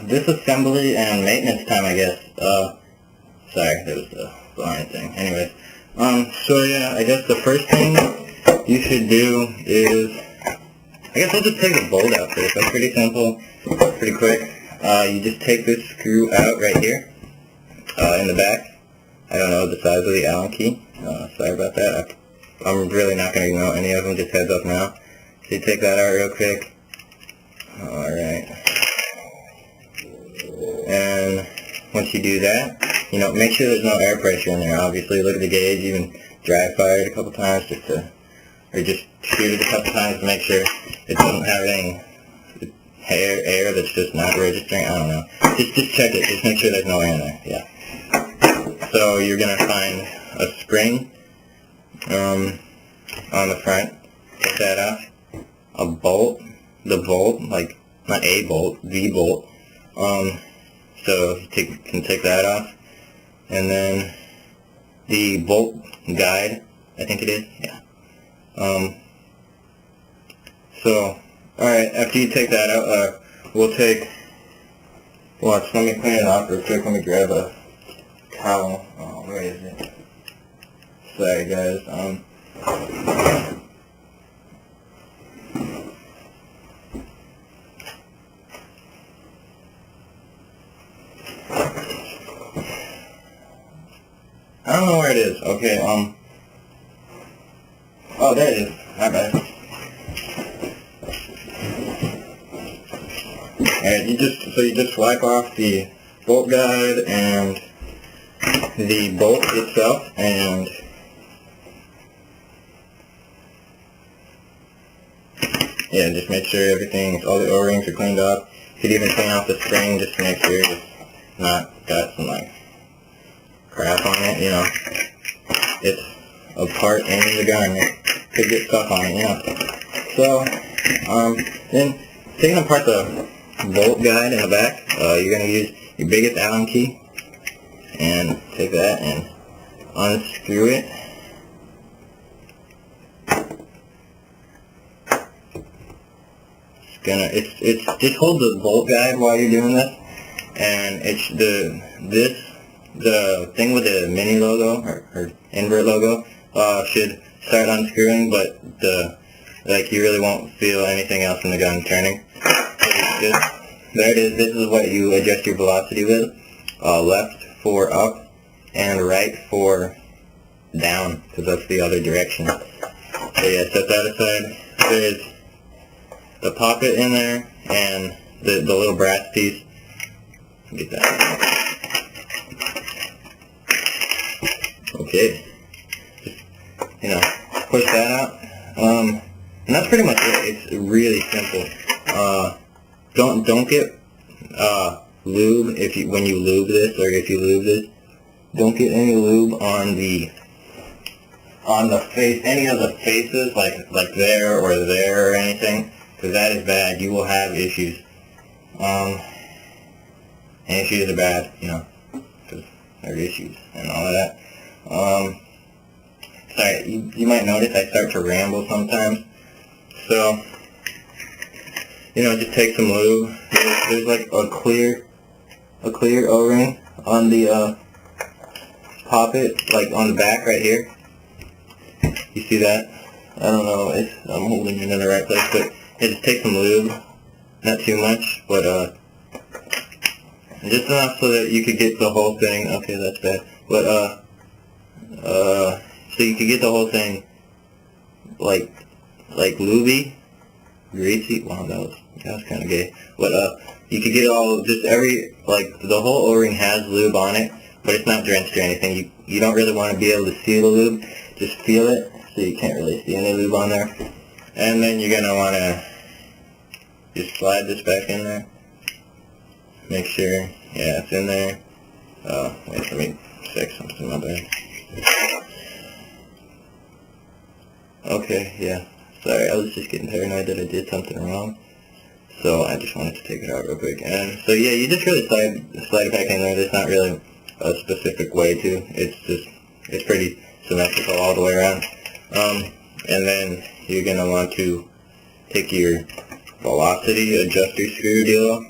disassembly and maintenance time, I guess. Sorry, that was the blind thing. Anyways, so yeah, I guess the first thing you should do is, I guess I'll just take the bolt out first. That's pretty simple, pretty quick. You just take this screw out right here, in the back. I don't know the size of the Allen key. Sorry about that. I'm really not going to know any of them, just heads up now. So you take that out real quick. Alright. And once you do that, make sure there's no air pressure in there. Obviously, look at the gauge, even dry fire it a couple times or just shoot it a couple times to make sure it doesn't have any air that's just not registering. I don't know. Just check it. Just make sure there's no air in there. Yeah. So you're gonna find a spring on the front. Take that off. A bolt. The bolt, like not a bolt, the bolt. So you can take that off, and then the bolt guide. I think it is. Yeah. So, alright, after you take that out, we'll take, watch, let me clean it off real quick. Let me grab a towel. Oh, where is it? Sorry guys, I don't know where it is. Okay, oh, there it is. My bad. And you just wipe off the bolt guide and the bolt itself, and yeah, just make sure all the O-rings are cleaned off. You could even clean off the spring just to make sure it's not got some like crap on it, It's a part in the gun. It could get stuff on it, So, then taking apart the bolt guide in the back, you're going to use your biggest Allen key and take that and unscrew it. It's just hold the bolt guide while you're doing this, and it's the thing with the mini logo or invert logo should start unscrewing, but you really won't feel anything else in the gun turning. So there it is. This is what you adjust your velocity with. Left for up and right for down, because that's the other direction. So yeah, set that aside. There's the pocket in there and the little brass piece. Get that. Okay. Just, push that out. And that's pretty much it. It's really simple. Don't get lube when you lube this, or if you lube this. Don't get any lube on the face, any of the faces, like there or there or anything, because that is bad. You will have issues. And issues are bad, because they're issues and all of that. Sorry, you might notice I start to ramble sometimes. So, just take some lube. There's like a clear O-ring on the poppet, like on the back right here. You see that? I don't know if I'm holding it in the right place, but just take some lube. Not too much, but just enough so that you could get the whole thing. Okay, that's bad. But so you could get the whole thing like lubey, greasy. Wow, that was kind of gay. But you could get the whole O-ring has lube on it, but it's not drenched or anything. You don't really want to be able to see the lube. Just feel it, so you can't really see any lube on there. And then you're gonna want to just slide this back in there. Make sure, yeah, it's in there. Wait, let me check something, my bad. Okay, yeah. Sorry, I was just getting paranoid that I did something wrong. So I just wanted to take it out real quick. And so yeah, you just really slide it back in there. There's not really a specific way to. It's pretty symmetrical all the way around. And then you're gonna want to take your velocity adjuster screw deal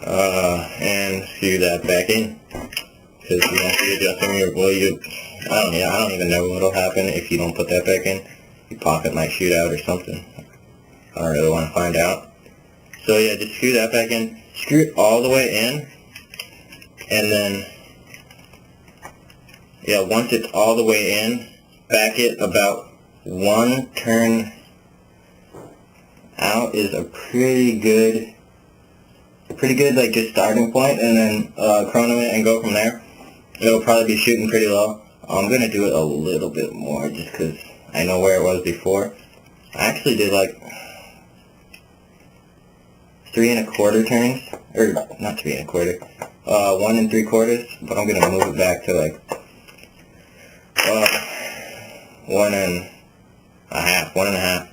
and screw that back in. Because you want to adjust them, I don't even know what'll happen if you don't put that back in. Your pocket might shoot out or something. I don't really want to find out. So yeah, just screw that back in. Screw it all the way in, and then, yeah, once it's all the way in, back it about one turn out is a pretty good like just starting point, and then chrono it and go from there. It'll probably be shooting pretty low. I'm gonna do it a little bit more just because I know where it was before. I actually did like 3 1/4 turns, or not 3 1/4, 1 3/4, but I'm gonna move it back to like 1 1/2,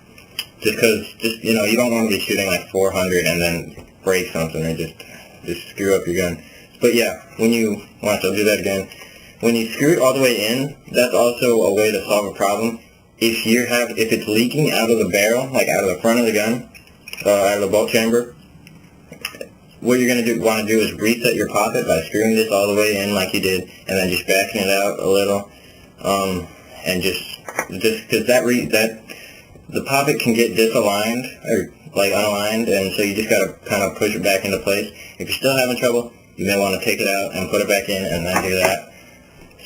just because, you know, you don't want to be shooting like 400 and then break something or just screw up your gun. But yeah, when you watch, I'll do that again. When you screw it all the way in, that's also a way to solve a problem. If it's leaking out of the barrel, like out of the front of the gun, out of the bolt chamber, what you're gonna want to do is reset your pocket by screwing this all the way in like you did, and then just backing it out a little, and just because the pocket can get disaligned or like unaligned, and so you just gotta kind of push it back into place. If you're still having trouble, you may want to take it out and put it back in, and then do that.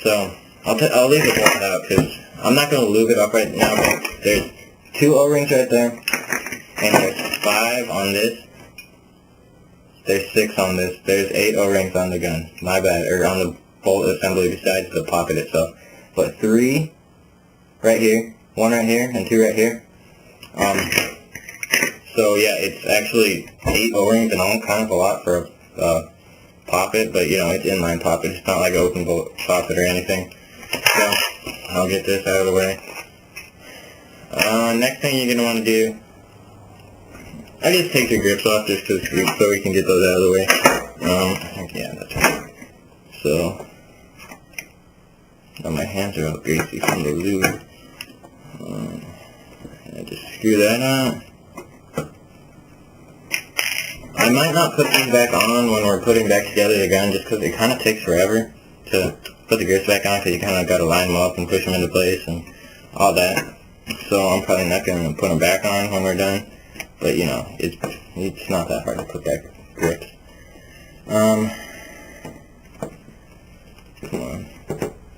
So I'll leave it like out because I'm not gonna lube it up right now. But there's 2 O-rings right there, and there's 5 on this. There's 6 on this. There's 8 O-rings on the gun. My bad, or on the bolt assembly besides the pocket itself. But 3 right here, 1 right here, and 2 right here. So yeah, it's actually 8 O-rings and all, kind of a lot for a pocket, but you know, it's inline pocket. It's not like an open bolt pocket or anything. So I'll get this out of the way. Next thing you're gonna want to do, I just take the grips off just so we can get those out of the way. Yeah, that's right. So now my hands are all greasy from the lube. I just screw that on. I might not put these back on when we're putting back together the gun, just because it kind of takes forever to put the grips back on, because you kind of got to line them up and push them into place and all that. So I'm probably not going to put them back on when we're done. But you know, it's not that hard to put back grips. Come on.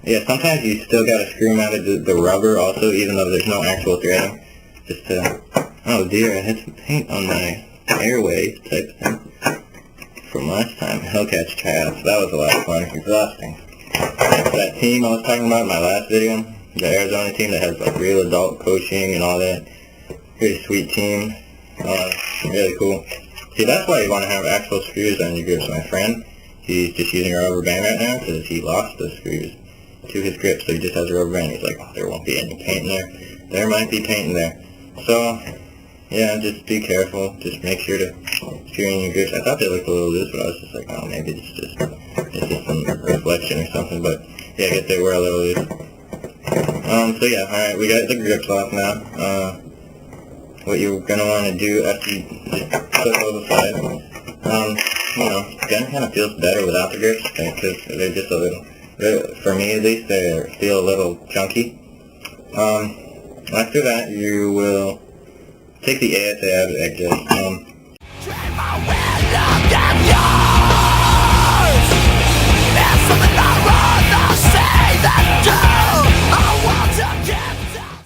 Yeah, sometimes you still got to screw them out of the rubber also, even though there's no actual threading. Just to, oh dear, I had some paint on my airway type thing from last time. Hellcat's traps. That was a lot of fun. Exhausting. That team I was talking about in my last video, the Arizona team that has like real adult coaching and all that. Pretty sweet team. Really cool. See, that's why you want to have actual screws on your grips. My friend, he's just using a rubber band right now because he lost the screws to his grip, so he just has a rubber band. He's like, oh, there won't be any paint in there. There might be paint in there. So, yeah, just be careful. Just make sure to screw in your grips. I thought they looked a little loose, but I was just like, oh, maybe it's just some reflection or something. But yeah, I guess they were a little loose. So yeah, alright, we got the grips off now. What you're gonna want to do after you just put those aside, you know, the gun kind of feels better without the grips because they're just a little, for me at least, they feel a little chunky. After that, you will take the ASA out of the exit.